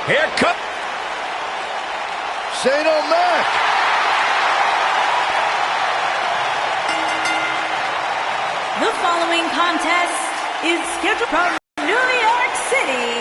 Here comes Shane O'Mac. The following contest is scheduled from New York City,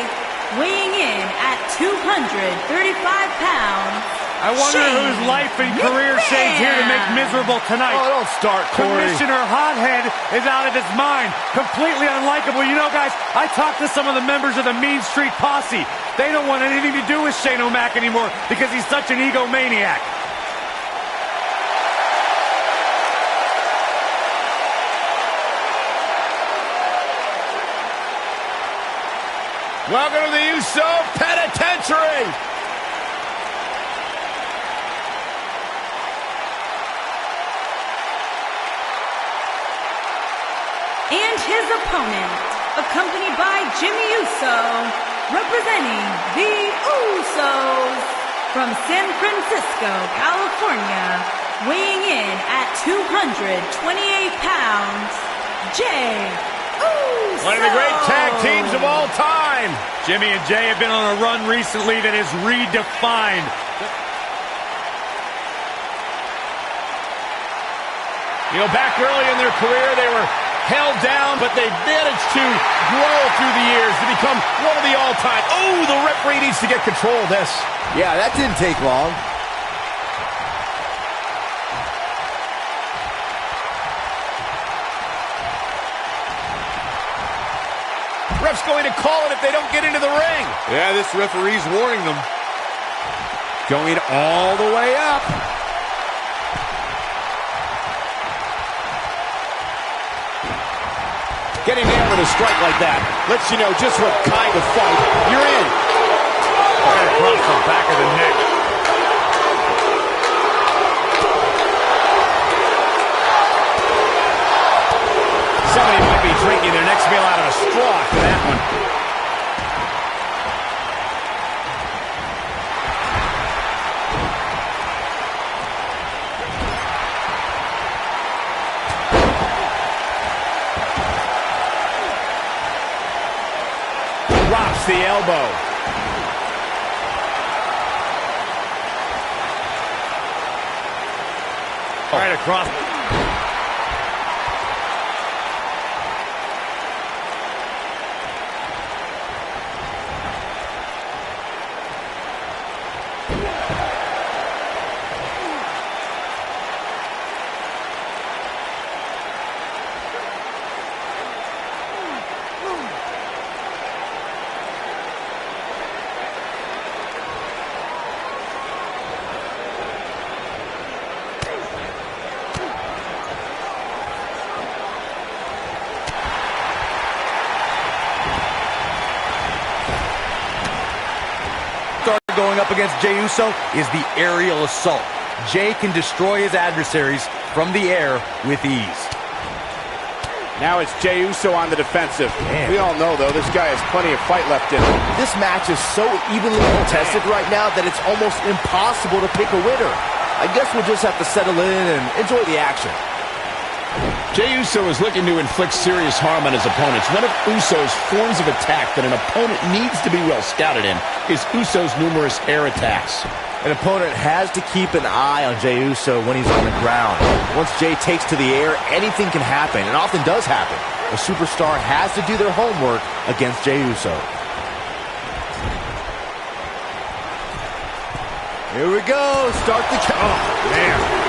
weighing in at 235 pounds. I wonder whose life and career Shane's here to make miserable tonight. Oh, don't start, Corey. Commissioner Hothead is out of his mind. Completely unlikable. You know, guys, I talked to some of the members of the Mean Street Posse. They don't want anything to do with Shane O'Mac anymore because he's such an egomaniac. Welcome to the Uso Penitentiary. And his opponent, accompanied by Jimmy Uso, representing the Usos from San Francisco, California, weighing in at 228 pounds, Jay Uso. One of the great tag teams of all time. Jimmy and Jay have been on a run recently that is redefined. You know, back early in their career, they were held down, but they managed to grow through the years to become one of the all-time. Oh, the referee needs to get control of this. Yeah, that didn't take long. Ref's going to call it if they don't get into the ring. Yeah, this referee's warning them. Going all the way up. Getting nailed with a strike like that lets you know just what kind of fight you're in. Right across the back of the neck. Somebody might be drinking their next meal out of a straw after that one. Drops the elbow. Right across. Going up against Jey Uso is the aerial assault. Jey can destroy his adversaries from the air with ease. Now it's Jey Uso on the defensive. We all know, though, this guy has plenty of fight left in him. This match is so evenly contested right now that it's almost impossible to pick a winner. I guess we'll just have to settle in and enjoy the action. Jey Uso is looking to inflict serious harm on his opponents. One of Uso's forms of attack that an opponent needs to be well scouted in is Uso's numerous air attacks. An opponent has to keep an eye on Jey Uso when he's on the ground. Once Jey takes to the air, anything can happen, and often does happen. A superstar has to do their homework against Jey Uso. Here we go. Start the count. Oh, man.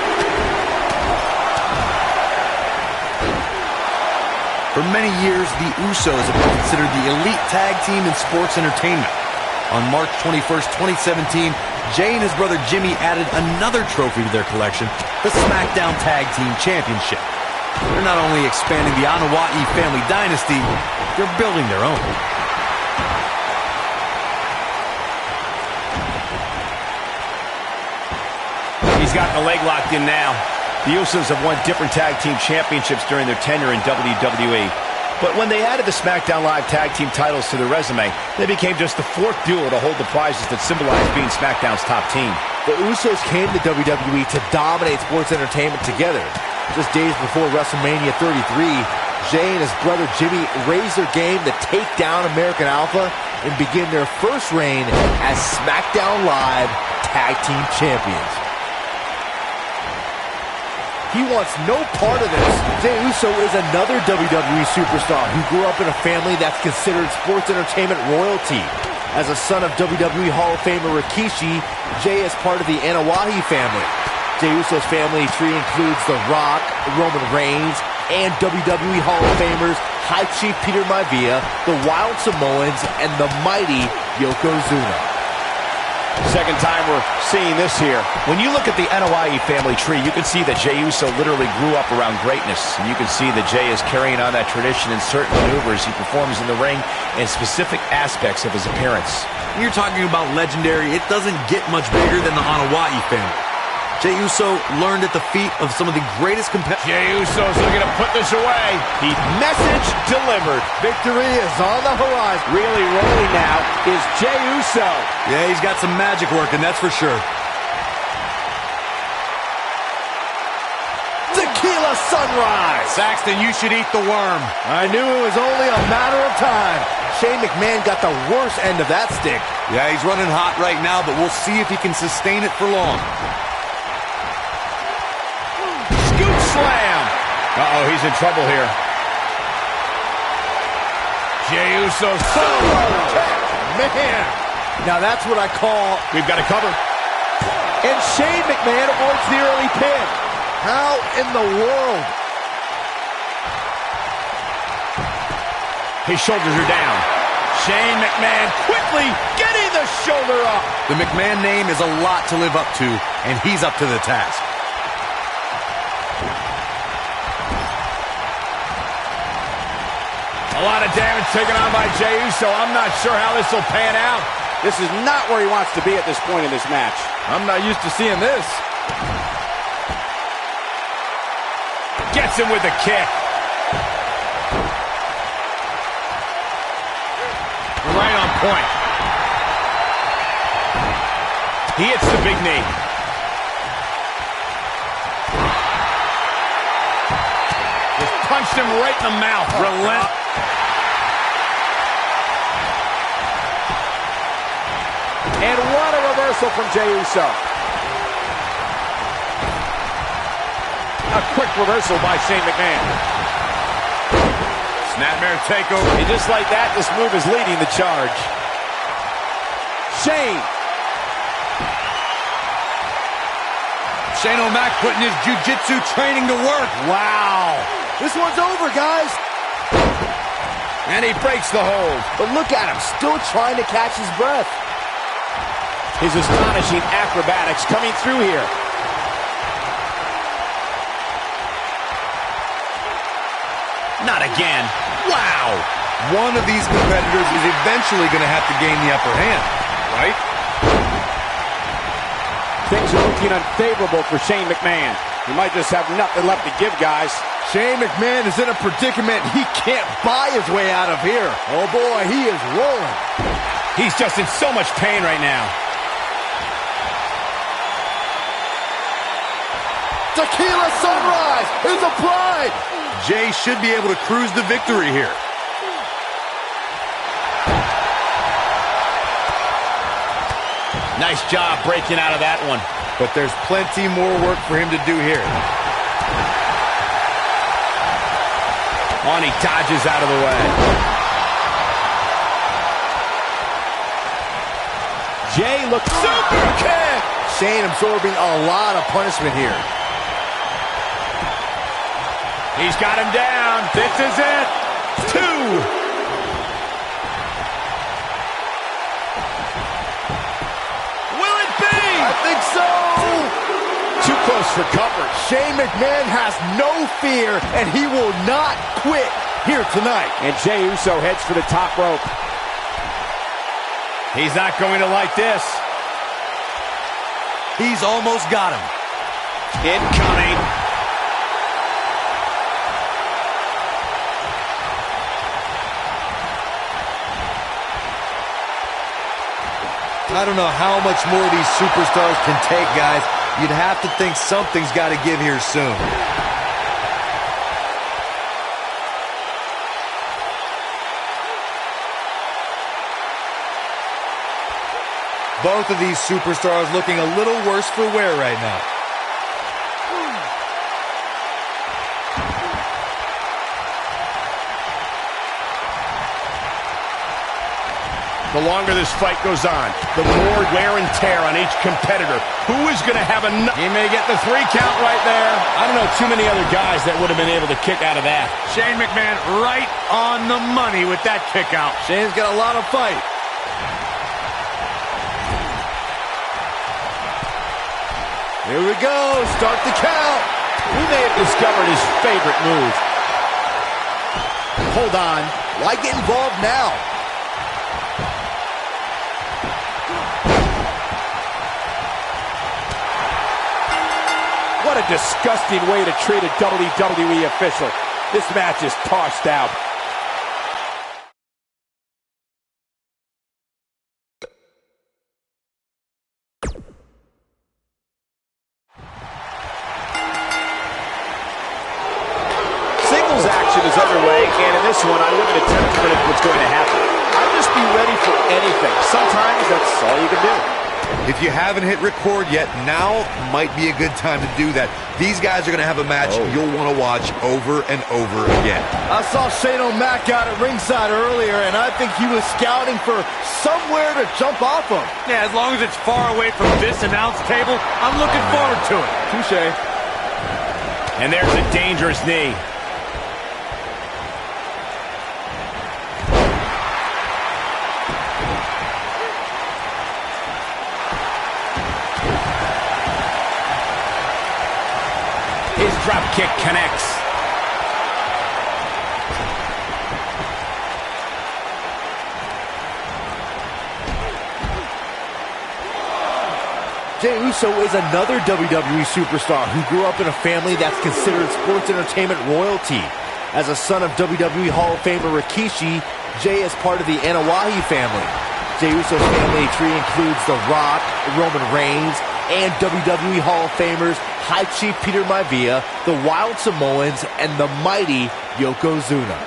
For many years, the Usos have been considered the elite tag team in sports entertainment. On March 21st, 2017, Jey and his brother Jimmy added another trophy to their collection, the SmackDown Tag Team Championship. They're not only expanding the Anoa'i family dynasty, they're building their own. He's got the leg locked in now. The Usos have won different tag team championships during their tenure in WWE. But when they added the SmackDown Live tag team titles to their resume, they became just the fourth duo to hold the prizes that symbolize being SmackDown's top team. The Usos came to WWE to dominate sports entertainment together. Just days before WrestleMania 33, Jay and his brother Jimmy raised their game to take down American Alpha and begin their first reign as SmackDown Live Tag Team Champions. He wants no part of this. Jey Uso is another WWE superstar who grew up in a family that's considered sports entertainment royalty. As a son of WWE Hall of Famer Rikishi, Jey is part of the Anoa'i family. Jey Uso's family tree includes The Rock, Roman Reigns, and WWE Hall of Famers High Chief Peter Maivia, the Wild Samoans, and the mighty Yokozuna. Second time we're seeing this here. When you look at the Anoa'i family tree, you can see that Jey Uso literally grew up around greatness. And you can see that Jey is carrying on that tradition in certain maneuvers he performs in the ring and specific aspects of his appearance. When you're talking about legendary, it doesn't get much bigger than the Anoa'i family. Jey Uso learned at the feet of some of the greatest competitors. Jey Uso's looking to put this away. Message delivered. Victory is on the horizon. Really rolling now is Jey Uso. Yeah, he's got some magic working, that's for sure. Tequila Sunrise. Saxton, you should eat the worm. I knew it was only a matter of time. Shane McMahon got the worst end of that stick. Yeah, he's running hot right now, but we'll see if he can sustain it for long. Scoop slam. Uh-oh, he's in trouble here. Jey Uso. Man, now that's what I call... We've got to cover. And Shane McMahon avoids the early pin. How in the world? His shoulders are down. Shane McMahon quickly getting the shoulder up. The McMahon name is a lot to live up to, and he's up to the task. A lot of damage taken on by Jey Uso. I'm not sure how this will pan out. This is not where he wants to be at this point in this match. I'm not used to seeing this. Gets him with a kick. Right on point. He hits the big knee. Just punched him right in the mouth. Relentless. And what a reversal from Jey Uso. A quick reversal by Shane McMahon. Snapmare takeover. And just like that, this move is leading the charge. Shane. Shane O'Mac putting his jiu-jitsu training to work. Wow. This one's over, guys. And he breaks the hold. But look at him, still trying to catch his breath. His astonishing acrobatics coming through here. Not again. Wow. One of these competitors is eventually going to have to gain the upper hand, right? Things are looking unfavorable for Shane McMahon. He might just have nothing left to give, guys. Shane McMahon is in a predicament he can't buy his way out of here. Oh boy, he is rolling. He's just in so much pain right now. Tequila Sunrise is applied. Jey should be able to cruise to victory here. Nice job breaking out of that one. But there's plenty more work for him to do here. On, he dodges out of the way. Jey looks super kick. Shane absorbing a lot of punishment here. He's got him down. This is it. 2. Will it be? I think so. Too close for comfort. Shane McMahon has no fear, and he will not quit here tonight. And Jey Uso heads for the top rope. He's not going to like this. He's almost got him. Incoming. I don't know how much more these superstars can take, guys. You'd have to think something's got to give here soon. Both of these superstars looking a little worse for wear right now. The longer this fight goes on, the more wear and tear on each competitor. Who is going to have enough? He may get the 3 count right there. I don't know too many other guys that would have been able to kick out of that. Shane McMahon right on the money with that kick out. Shane's got a lot of fight. Here we go. Start the count. We may have discovered his favorite move. Hold on. Why get involved now? What a disgusting way to treat a WWE official. This match is tossed out. Singles action is underway, and in this one, I wouldn't attempt to predict what's going to happen. I'd just be ready for anything. Sometimes that's all you can do. If you haven't hit record yet, now might be a good time to do that. These guys are going to have a match you'll want to watch over and over again. I saw Shane O'Mac out at ringside earlier, and I think he was scouting for somewhere to jump off of. Yeah, as long as it's far away from this announce table, I'm looking forward to it. Touche. And there's a dangerous knee. His drop kick connects. Jey Uso is another WWE superstar who grew up in a family that's considered sports entertainment royalty. As a son of WWE Hall of Famer Rikishi, Jey is part of the Anoa'i family. Jey Uso's family tree includes The Rock, Roman Reigns, and WWE Hall of Famers High Chief Peter Maivia, the Wild Samoans, and the mighty Yokozuna.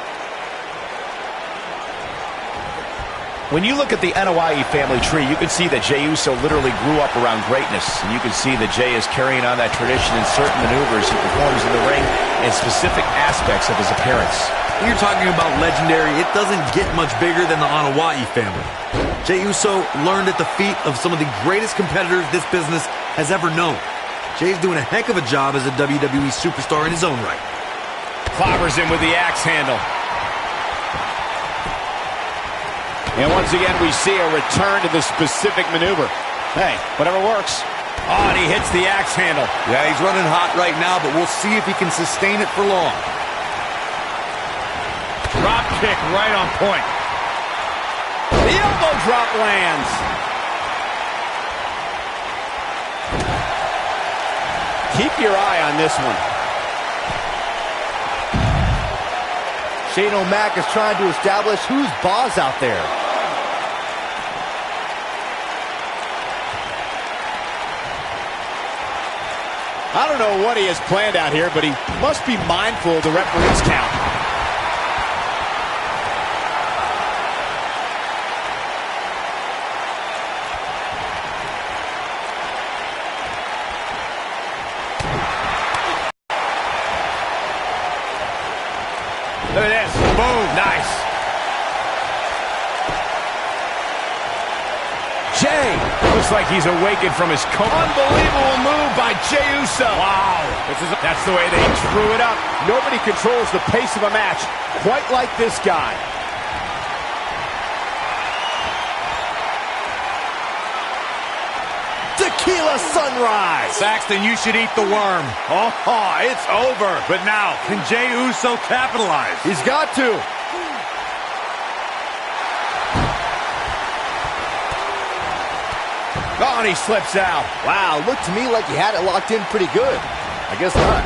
When you look at the Anoa'i family tree, you can see that Jey Uso literally grew up around greatness. And you can see that Jey is carrying on that tradition in certain maneuvers he performs in the ring and specific aspects of his appearance. When you're talking about legendary, it doesn't get much bigger than the Anoa'i family. Jey Uso learned at the feet of some of the greatest competitors this business has ever known. Jey's doing a heck of a job as a WWE superstar in his own right. Clobbers him with the axe handle. And once again, we see a return to the specific maneuver. Hey, whatever works. Oh, and he hits the axe handle. Yeah, he's running hot right now, but we'll see if he can sustain it for long. Drop kick right on point. The elbow drop lands. Keep your eye on this one. Shane O'Mac is trying to establish who's boss out there. I don't know what he has planned out here, but he must be mindful of the referee's count. Look at this. Boom. Nice. Jey. Looks like he's awakened from his coma. Unbelievable move by Jey Uso. Wow. That's the way they drew it up. Nobody controls the pace of a match quite like this guy. Tequila Sunrise. Saxton, you should eat the worm. Oh, it's over. But now, can Jey Uso capitalize? He's got to. Oh, and he slips out. Wow, looked to me like he had it locked in pretty good. I guess not.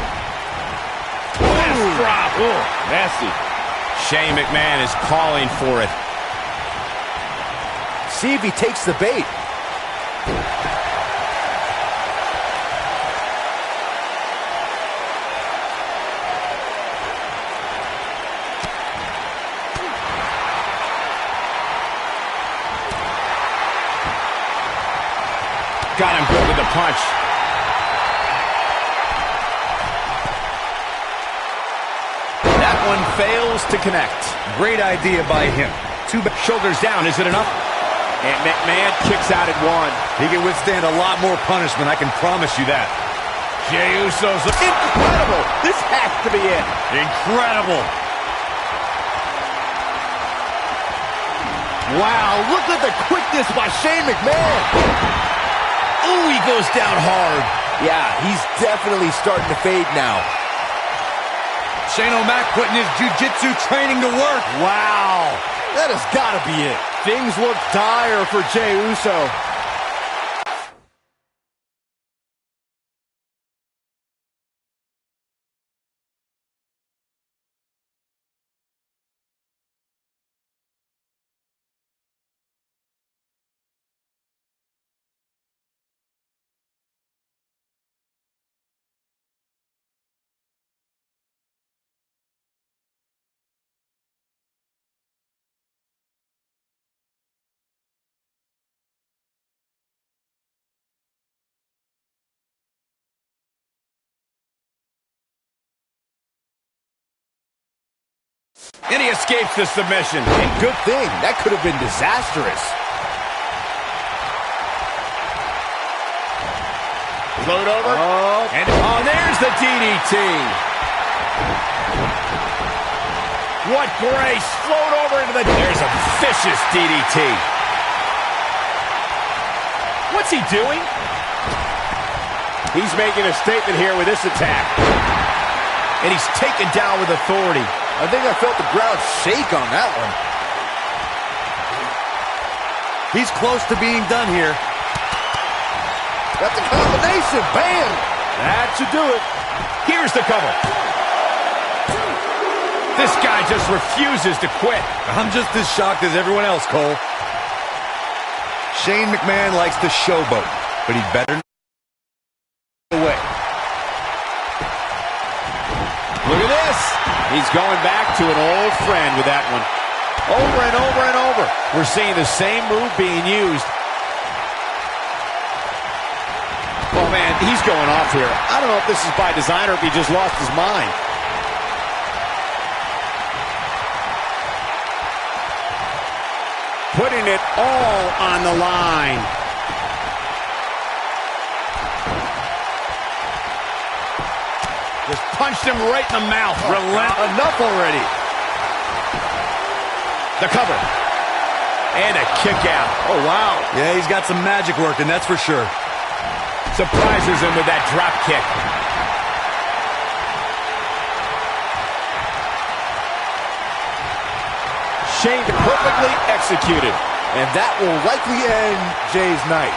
Last drop. Ooh, nasty. Shane McMahon is calling for it. See if he takes the bait. Got him good with the punch. That one fails to connect. Great idea by him. Shoulders down, is it enough? And McMahon kicks out at one. He can withstand a lot more punishment, I can promise you that. Jey Uso's Incredible. This has to be it. incredible. Wow, look at the quickness by Shane McMahon. Ooh, he goes down hard. Yeah, he's definitely starting to fade now. Shane O'Mac putting his jiu-jitsu training to work. Wow, that has got to be it. Things look dire for Jey Uso. And he escapes the submission. And good thing. That could have been disastrous. Float over. And there's the DDT. What grace. Float over into the... There's a vicious DDT. What's he doing? He's making a statement here with this attack. And he's taken down with authority. I think I felt the ground shake on that one. He's close to being done here. That's a combination. Bam! That should do it. Here's the cover. This guy just refuses to quit. I'm just as shocked as everyone else, Cole. Shane McMahon likes to showboat, but he'd better away. Look at this. He's going back to an old friend with that one. Over and over and over. We're seeing the same move being used. Oh, man, he's going off here. I don't know if this is by design or if he just lost his mind. Putting it all on the line. Just punched him right in the mouth. Enough already. The cover. And a kick out. Oh, wow. Yeah, he's got some magic working, that's for sure. Surprises him with that drop kick. Shane perfectly executed. And that will likely end Jay's night.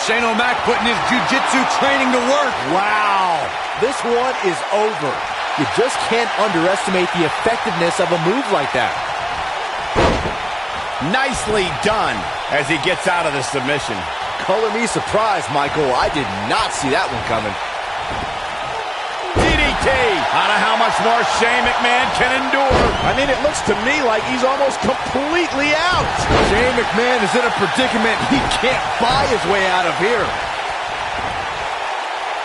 Shane O'Mac putting his jiu-jitsu training to work. Wow. This one is over. You just can't underestimate the effectiveness of a move like that. Nicely done as he gets out of the submission. Color me surprised, Michael. I did not see that one coming. DDT. I don't know how much more Shane McMahon can endure. I mean, it looks to me like he's almost completely out. Shane McMahon is in a predicament he can't buy his way out of here.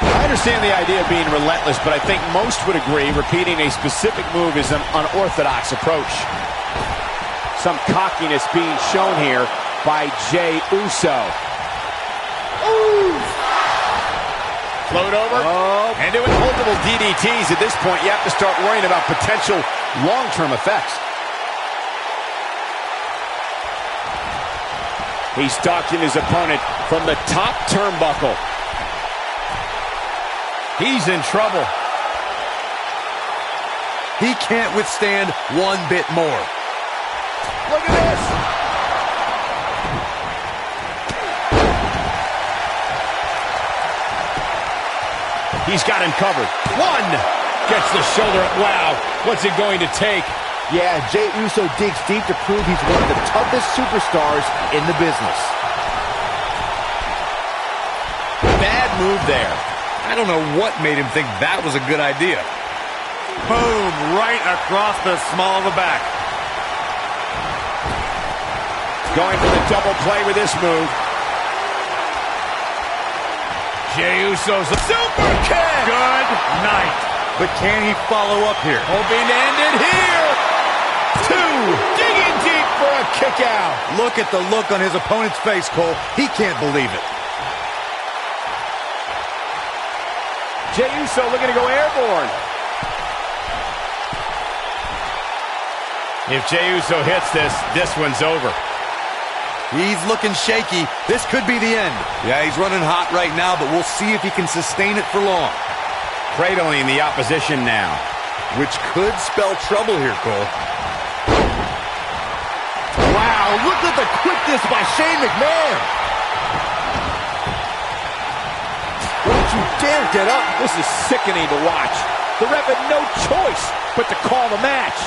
I understand the idea of being relentless, but I think most would agree repeating a specific move is an unorthodox approach. Some cockiness being shown here by Jey Uso. Ooh. Float over. And doing multiple DDTs. At this point, you have to start worrying about potential long-term effects. He's stalking his opponent from the top turnbuckle. He's in trouble. He can't withstand one bit more. Look at this. He's got him covered. One. Gets the shoulder up. Wow. What's it going to take? Yeah, Jey Uso digs deep to prove he's one of the toughest superstars in the business. Bad move there. I don't know what made him think that was a good idea. Boom, right across the small of the back. Going for the double play with this move. Jey Uso's a super kick. Good night. But can he follow up here? Hoping to end it here. 2. Digging deep for a kick out. Look at the look on his opponent's face, Cole. He can't believe it. Jey Uso looking to go airborne. If Jey Uso hits this, this one's over. He's looking shaky. This could be the end. Yeah, he's running hot right now, but we'll see if he can sustain it for long. Cradling the opposition now. Which could spell trouble here, Cole. Wow, look at the quickness by Shane McMahon. Don't you dare get up. This is sickening to watch. The ref had no choice but to call the match.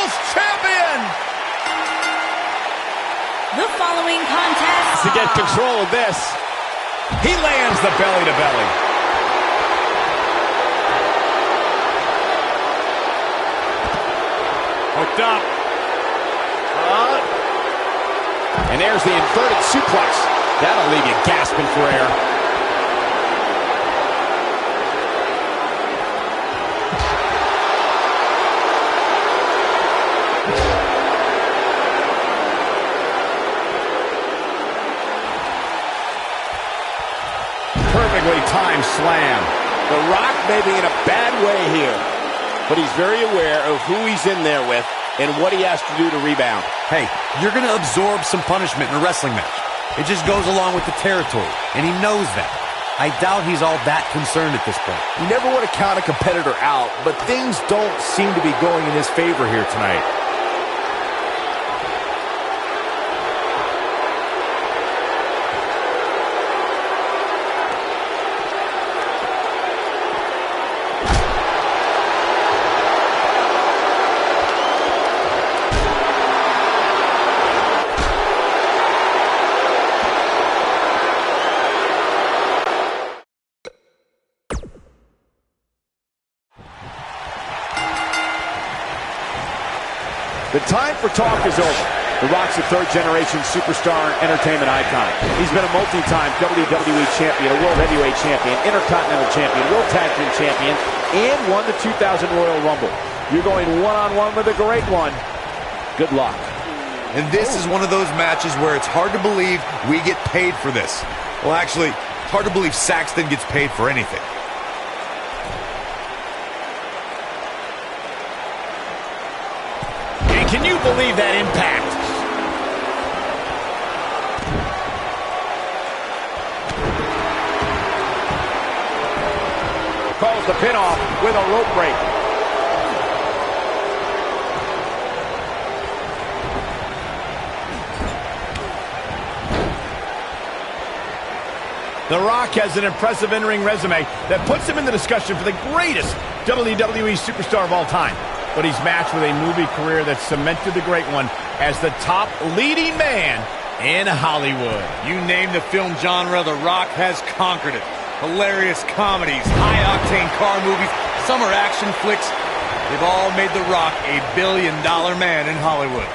World's Champion! The following contest To get control of this. He lands the belly-to-belly. Hooked up. And there's the inverted suplex. That'll leave you gasping for air. Perfectly timed slam. The Rock may be in a bad way here, but he's very aware of who he's in there with and what he has to do to rebound. Hey, you're going to absorb some punishment in a wrestling match. It just goes along with the territory, and he knows that. I doubt he's all that concerned at this point. You never want to count a competitor out, but things don't seem to be going in his favor here tonight. The time for talk is over. The Rock's a third-generation superstar and entertainment icon. He's been a multi-time WWE champion, a World Heavyweight champion, Intercontinental champion, World Tag Team champion, and won the 2000 Royal Rumble. You're going one-on-one with a great one. Good luck. And this is one of those matches where it's hard to believe we get paid for this. Well, actually, hard to believe Saxton gets paid for anything. Can you believe that impact? Calls the pin off with a rope break. The Rock has an impressive in-ring resume that puts him in the discussion for the greatest WWE superstar of all time. But he's matched with a movie career that cemented the great one as the top leading man in Hollywood. You name the film genre, The Rock has conquered it. Hilarious comedies, high-octane car movies, summer action flicks. They've all made The Rock a billion-dollar man in Hollywood.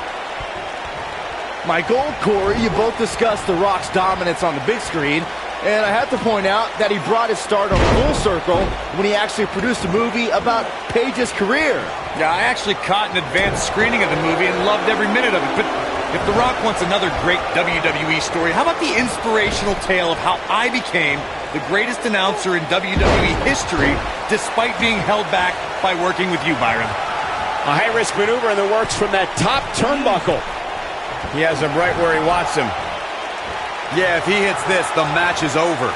Michael, Corey, you both discussed The Rock's dominance on the big screen, and I have to point out that he brought his stardom full circle when he actually produced a movie about Paige's career. Yeah, I actually caught an advanced screening of the movie and loved every minute of it. But if The Rock wants another great WWE story, how about the inspirational tale of how I became the greatest announcer in WWE history despite being held back by working with you, Byron? A high-risk maneuver in the works from that top turnbuckle. He has him right where he wants him. Yeah, if he hits this, the match is over.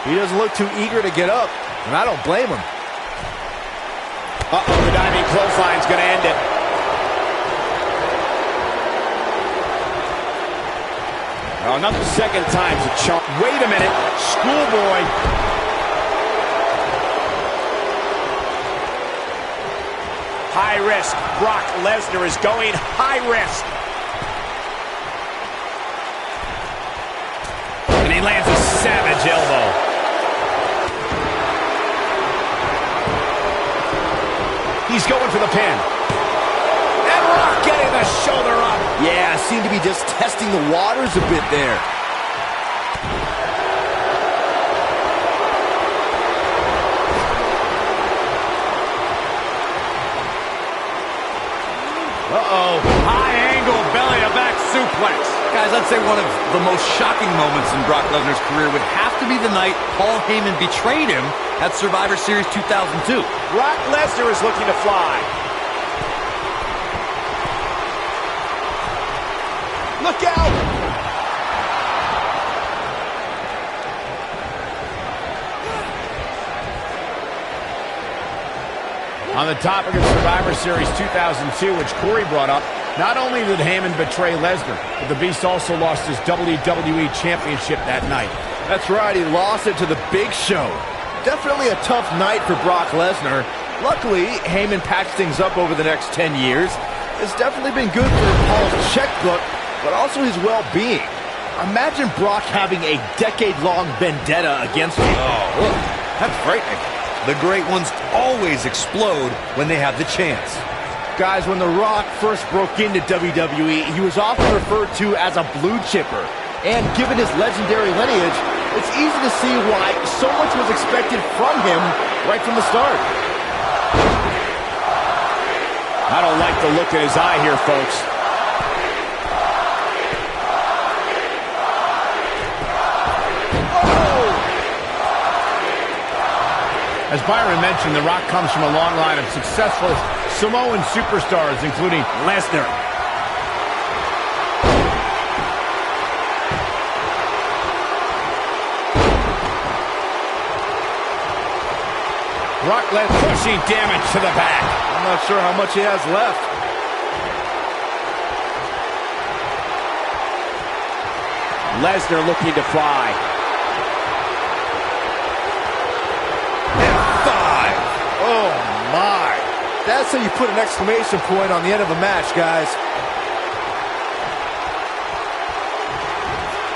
He doesn't look too eager to get up, and I don't blame him. Uh-oh, the diving clothesline's going to end it. Oh, not the second time's a chump. Wait a minute, schoolboy. High risk. Brock Lesnar is going high risk. And he lands a savage elbow. He's going for the pin. And Rock getting the shoulder up. Yeah, seemed to be just testing the waters a bit there. Uh-oh. High angle belly-to-back suplex. Guys, I'd say one of the most shocking moments in Brock Lesnar's career would have to be the night Paul Heyman betrayed him at Survivor Series 2002. Brock Lesnar is looking to fly. Look out! On the topic of Survivor Series 2002, which Corey brought up, not only did Heyman betray Lesnar, but the Beast also lost his WWE Championship that night. That's right, he lost it to the Big Show. Definitely a tough night for Brock Lesnar. Luckily, Heyman patched things up over the next 10 years. It's definitely been good for Paul's checkbook, but also his well-being. Imagine Brock having a decade-long vendetta against you. Oh, look, that's frightening. The great ones always explode when they have the chance. Guys, when The Rock first broke into WWE, he was often referred to as a blue chipper. And given his legendary lineage, it's easy to see why so much was expected from him right from the start. I don't like the look in his eye here, folks. As Byron mentioned, The Rock comes from a long line of successful Samoan superstars, including Lesnar. Brock Lesnar pushing damage to the back. I'm not sure how much he has left. Lesnar looking to fly. F5. Oh, my. That's how you put an exclamation point on the end of a match, guys.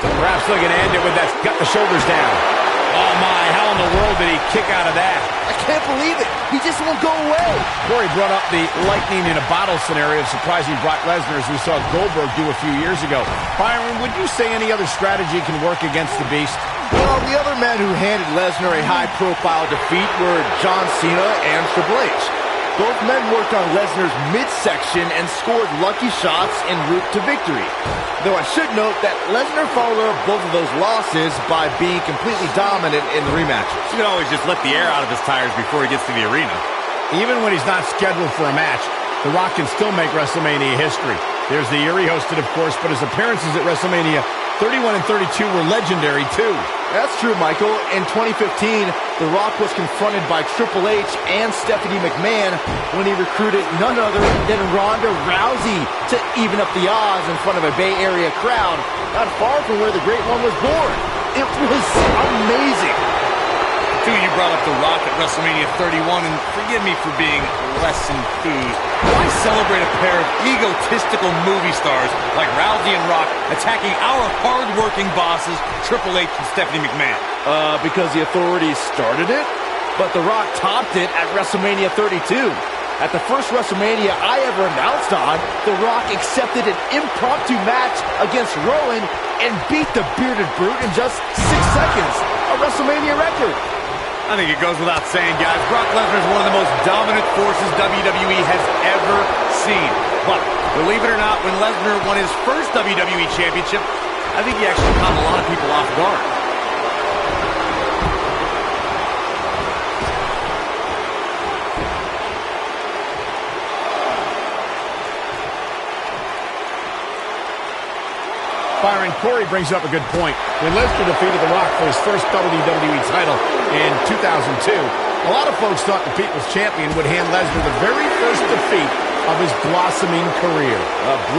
Perhaps looking to end it with that, got the shoulders down. Oh my, how in the world did he kick out of that? I can't believe it. He just won't go away. Corey brought up the lightning in a bottle scenario of surprising Brock Lesnar, as we saw Goldberg do a few years ago. Byron, would you say any other strategy can work against the Beast? Well, the other men who handed Lesnar a high-profile defeat were John Cena and Triple H. Both men worked on Lesnar's midsection and scored lucky shots en route to victory. Though I should note that Lesnar followed up both of those losses by being completely dominant in the rematches. You can always just let the air out of his tires before he gets to the arena. Even when he's not scheduled for a match, The Rock can still make WrestleMania history. There's the year he hosted, of course, but his appearances at WrestleMania 31 and 32 were legendary, too. That's true, Michael. In 2015, The Rock was confronted by Triple H and Stephanie McMahon when he recruited none other than Ronda Rousey to even up the odds in front of a Bay Area crowd, not far from where the Great One was born. It was amazing. Two, you brought up The Rock at WrestleMania 31, and forgive me for being less enthused. Why celebrate a pair of egotistical movie stars like Rousey and Rock attacking our hard-working bosses, Triple H and Stephanie McMahon? Because the authorities started it, but The Rock topped it at WrestleMania 32. At the first WrestleMania I ever announced on, The Rock accepted an impromptu match against Rowan and beat the bearded brute in just 6 seconds, a WrestleMania record. I think it goes without saying, guys, Brock Lesnar is one of the most dominant forces WWE has ever seen. But, believe it or not, when Lesnar won his first WWE Championship, I think he actually caught a lot of people off guard. Byron, Corey brings up a good point. When Lesnar defeated The Rock for his first WWE title in 2002, a lot of folks thought the People's Champion would hand Lesnar the very first defeat of his blossoming career.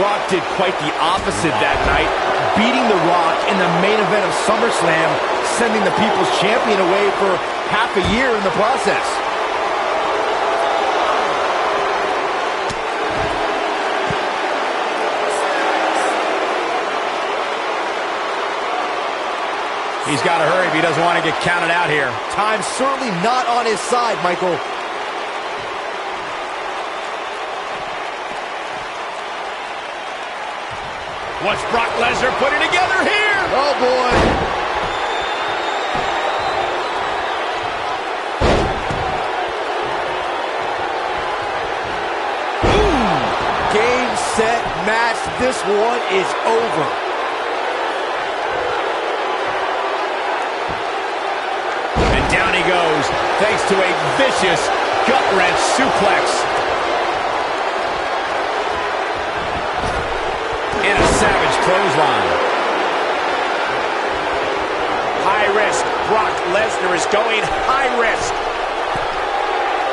Brock did quite the opposite that night, beating The Rock in the main event of SummerSlam, sending the People's Champion away for half a year in the process. He's got to hurry if he doesn't want to get counted out here. Time's certainly not on his side, Michael. Watch Brock Lesnar put it together here. Oh, boy. Game, set, match. This one is over. Down he goes, thanks to a vicious gut-wrench suplex. And a savage clothesline. High risk. Brock Lesnar is going high risk.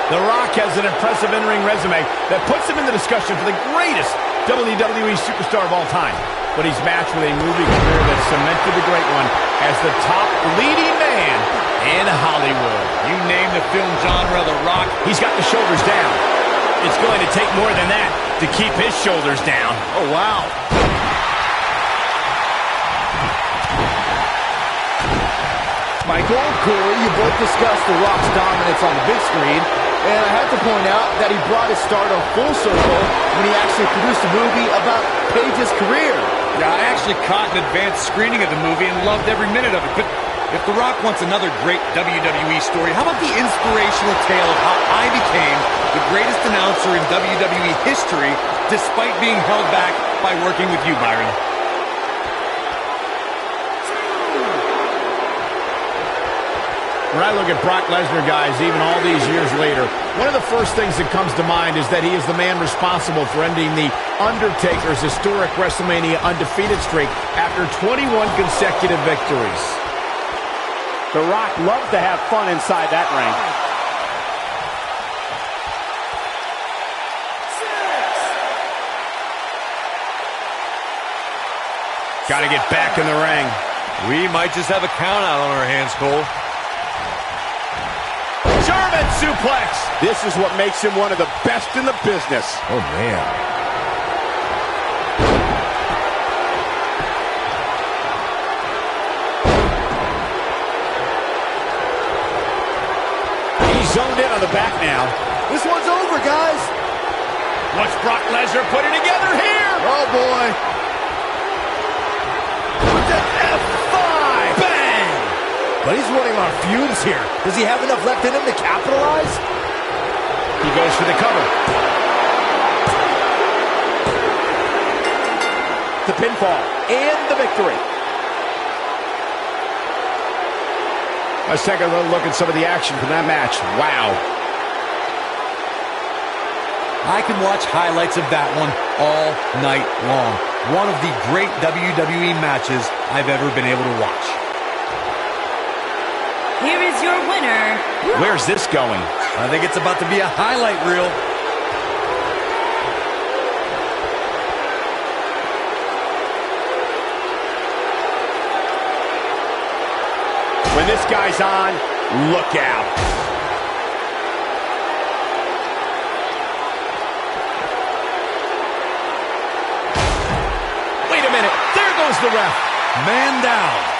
The Rock has an impressive in-ring resume that puts him in the discussion for the greatest WWE superstar of all time. But he's matched with a movie career that cemented the Great One as the top leading man in Hollywood. You name the film genre, The Rock. He's got the shoulders down. It's going to take more than that to keep his shoulders down. Oh, wow. Michael, Corey, you both discussed The Rock's dominance on the big screen, and I have to point out that he brought his stardom full circle when he actually produced a movie about Page's career. Yeah, I actually caught an advanced screening of the movie and loved every minute of it. But if The Rock wants another great WWE story, how about the inspirational tale of how I became the greatest announcer in WWE history despite being held back by working with you, Byron? When I look at Brock Lesnar, guys, even all these years later, one of the first things that comes to mind is that he is the man responsible for ending the Undertaker's historic WrestleMania undefeated streak after 21 consecutive victories. The Rock loves to have fun inside that ring. Got to get back in the ring. We might just have a count out on our hands, Cole. German suplex. This is what makes him one of the best in the business. Oh, man. He's zoned in on the back now. This one's over, guys. What's Brock Lesnar putting together here? Oh, boy. With the F5. Bang! But he's running on fumes here. Does he have enough left in him to capitalize? He goes for the cover. The pinfall and the victory. Let's take a little look at some of the action from that match. Wow. I can watch highlights of that one all night long. One of the great WWE matches I've ever been able to watch. Here is your winner. Where's this going? I think it's about to be a highlight reel. When this guy's on, look out. Wait a minute. There goes the ref. Man down.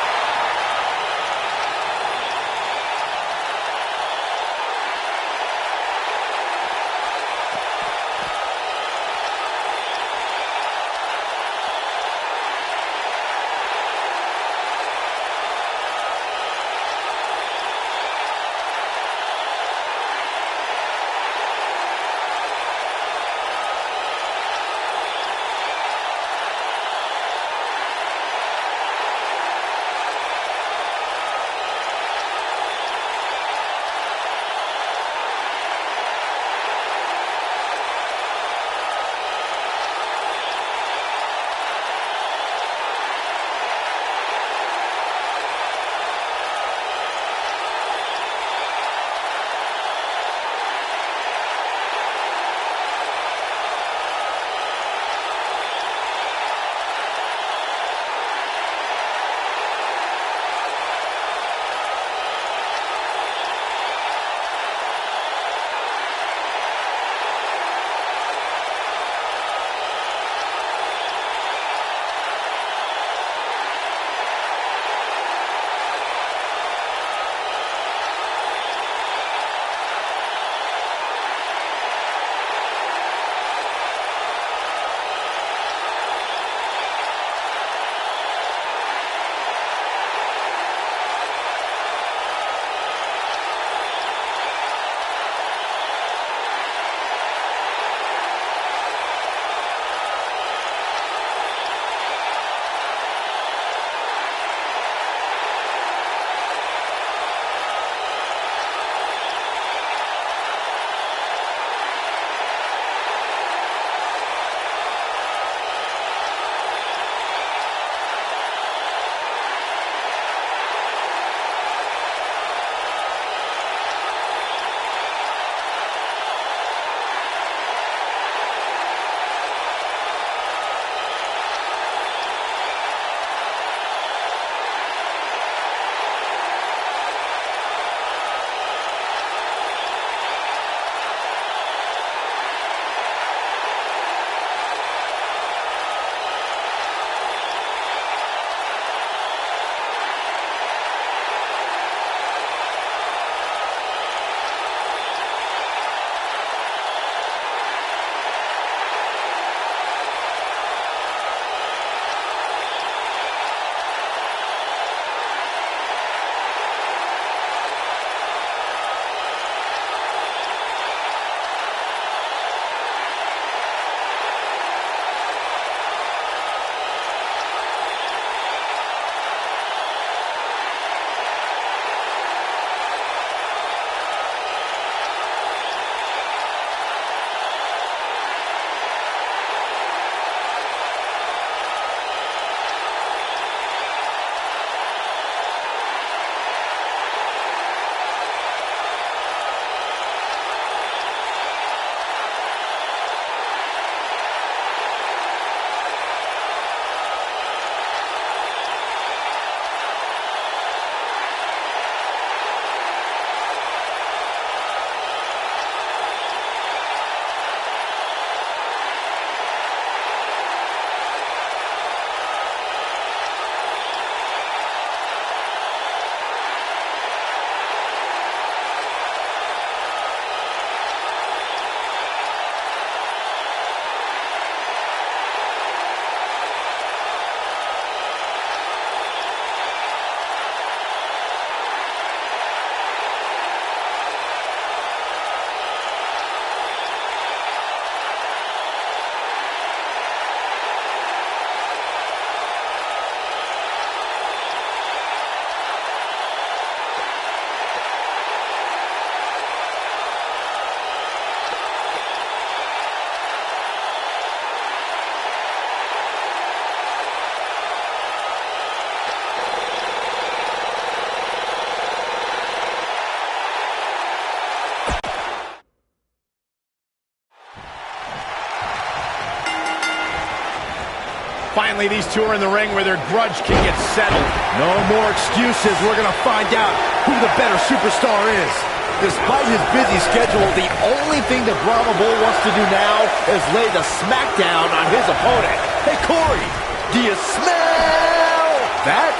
Finally, these two are in the ring where their grudge can get settled. No more excuses. We're going to find out who the better superstar is. Despite his busy schedule, the only thing that Brahma Bull wants to do now is lay the smackdown on his opponent. Hey, Corey, do you smell that?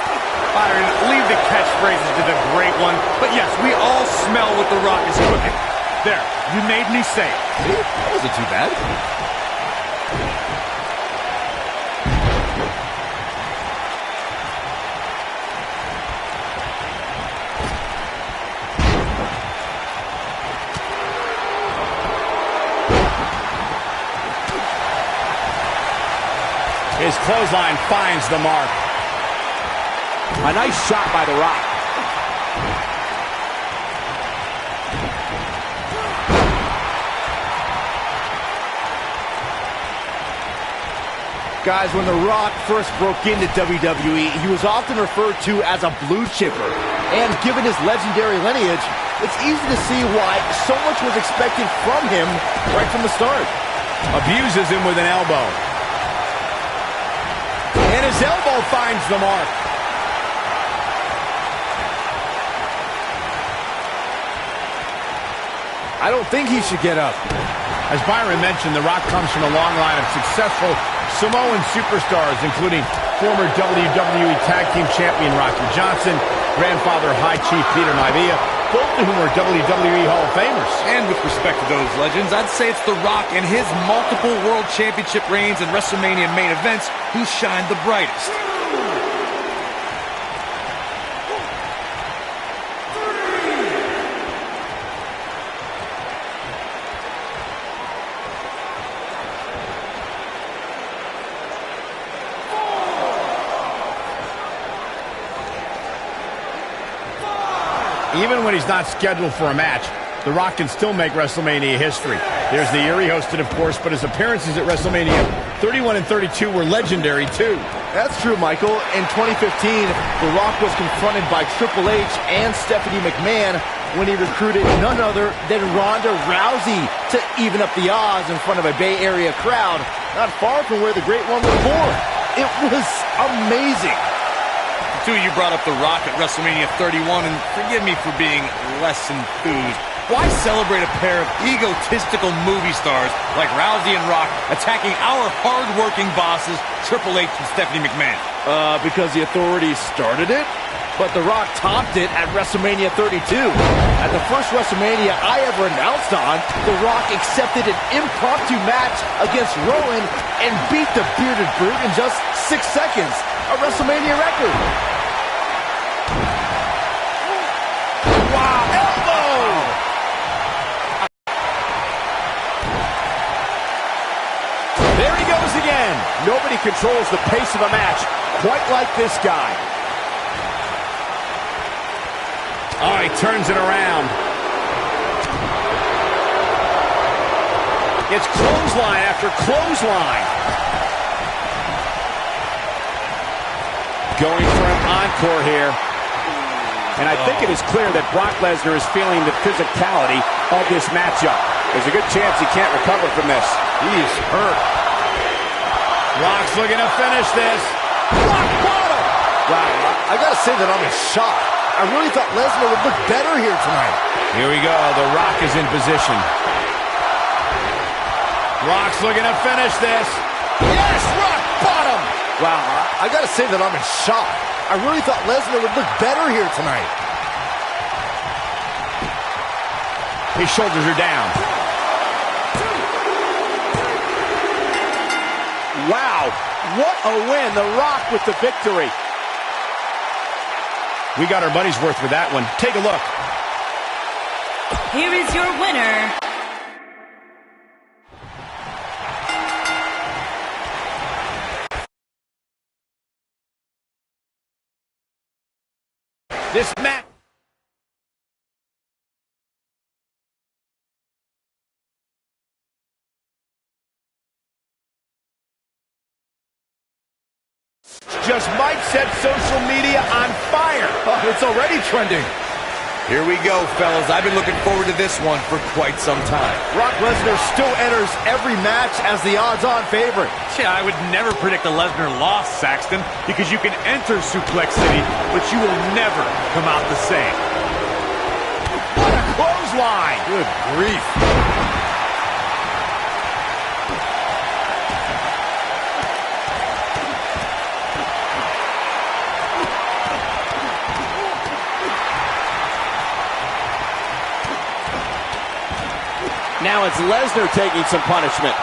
Byron, leave the catchphrases to the great one. But yes, we all smell what The Rock is cooking. There, you made me say it. See, that wasn't too bad. His clothesline finds the mark. A nice shot by The Rock. Guys, when The Rock first broke into WWE, he was often referred to as a blue chipper. And given his legendary lineage, it's easy to see why so much was expected from him right from the start. Abuses him with an elbow. And his elbow finds the mark. I don't think he should get up. As Byron mentioned, The Rock comes from a long line of successful Samoan superstars, including former WWE Tag Team Champion Rocky Johnson, grandfather High Chief Peter Maivia, both of whom are WWE Hall of Famers. And with respect to those legends, I'd say it's The Rock and his multiple World Championship reigns and WrestleMania main events who shine the brightest. Even when he's not scheduled for a match, The Rock can still make WrestleMania history. There's the year he hosted, of course, but his appearances at WrestleMania 31 and 32 were legendary, too. That's true, Michael. In 2015, The Rock was confronted by Triple H and Stephanie McMahon when he recruited none other than Ronda Rousey to even up the odds in front of a Bay Area crowd, not far from where the Great One was born. It was amazing. Two, you brought up The Rock at WrestleMania 31, and forgive me for being less enthused. Why celebrate a pair of egotistical movie stars like Rousey and Rock attacking our hard-working bosses, Triple H and Stephanie McMahon? Because the authorities started it, but The Rock topped it at WrestleMania 32. At the first WrestleMania I ever announced on, The Rock accepted an impromptu match against Rowan and beat the bearded brute in just 6 seconds, a WrestleMania record. Wow, elbow! There he goes again. Nobody controls the pace of a match quite like this guy. Oh, he turns it around. It's clothesline after clothesline. Going for an encore here. And I think it is clear that Brock Lesnar is feeling the physicality of this matchup. There's a good chance he can't recover from this. He is hurt. Rock's looking to finish this. Rock bottom! Wow, I gotta say that I'm in shock. I really thought Lesnar would look better here tonight. Here we go. The Rock is in position. Rock's looking to finish this. Yes, Rock bottom! Wow, I gotta say that I'm in shock. I really thought Lesnar would look better here tonight. His shoulders are down. Wow, what a win. The Rock with the victory. We got our money's worth with that one. Take a look. Here is your winner, This match. Just might set social media on fire. Oh, it's already trending. Here we go, fellas. I've been looking forward to this one for quite some time. Brock Lesnar still enters every match as the odds-on favorite. Yeah, I would never predict a Lesnar loss, Saxton, because you can enter Suplex City, but you will never come out the same. What a clothesline! Good grief. Now it's Lesnar taking some punishment.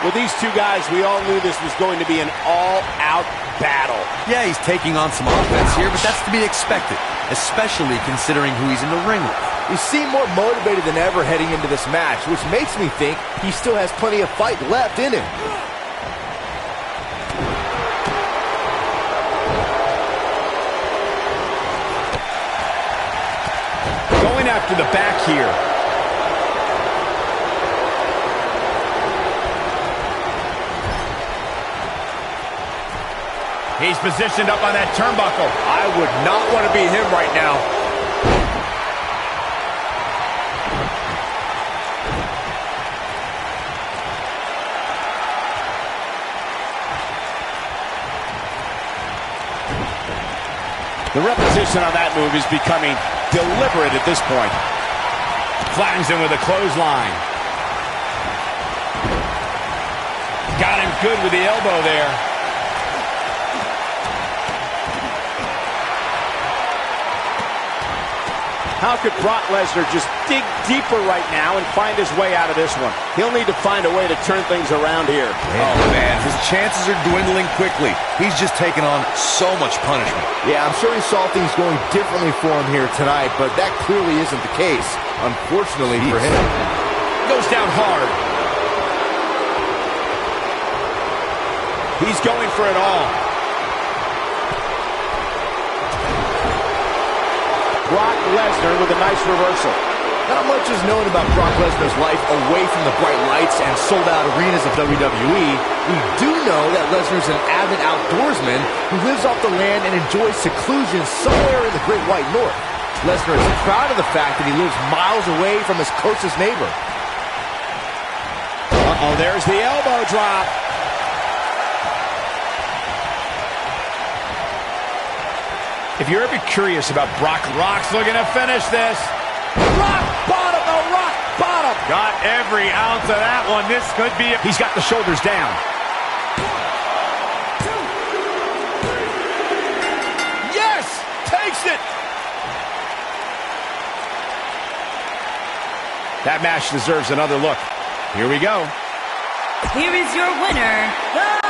With these two guys, we all knew this was going to be an all-out battle. Yeah, he's taking on some offense here, but that's to be expected, especially considering who he's in the ring with. He seemed more motivated than ever heading into this match, which makes me think he still has plenty of fight left in him. Going after the back here. He's positioned up on that turnbuckle. I would not want to be him right now. The repetition on that move is becoming deliberate at this point. Flattens him with a clothesline. Got him good with the elbow there. How could Brock Lesnar just dig deeper right now and find his way out of this one? He'll need to find a way to turn things around here. Oh, man, his chances are dwindling quickly. He's just taken on so much punishment. Yeah, I'm sure he saw things going differently for him here tonight, but that clearly isn't the case, unfortunately for him. Goes down hard. He's going for it all. Brock Lesnar with a nice reversal. Not much is known about Brock Lesnar's life away from the bright lights and sold-out arenas of WWE. We do know that Lesnar's an avid outdoorsman who lives off the land and enjoys seclusion somewhere in the Great White North. Lesnar is proud of the fact that he lives miles away from his closest neighbor. Uh-oh, there's the elbow drop. If you're ever curious about Brock's looking to finish this. Rock bottom, the rock bottom. Got every ounce of that one. This could be... He's got the shoulders down. Yes! Takes it! That match deserves another look. Here we go. Here is your winner, the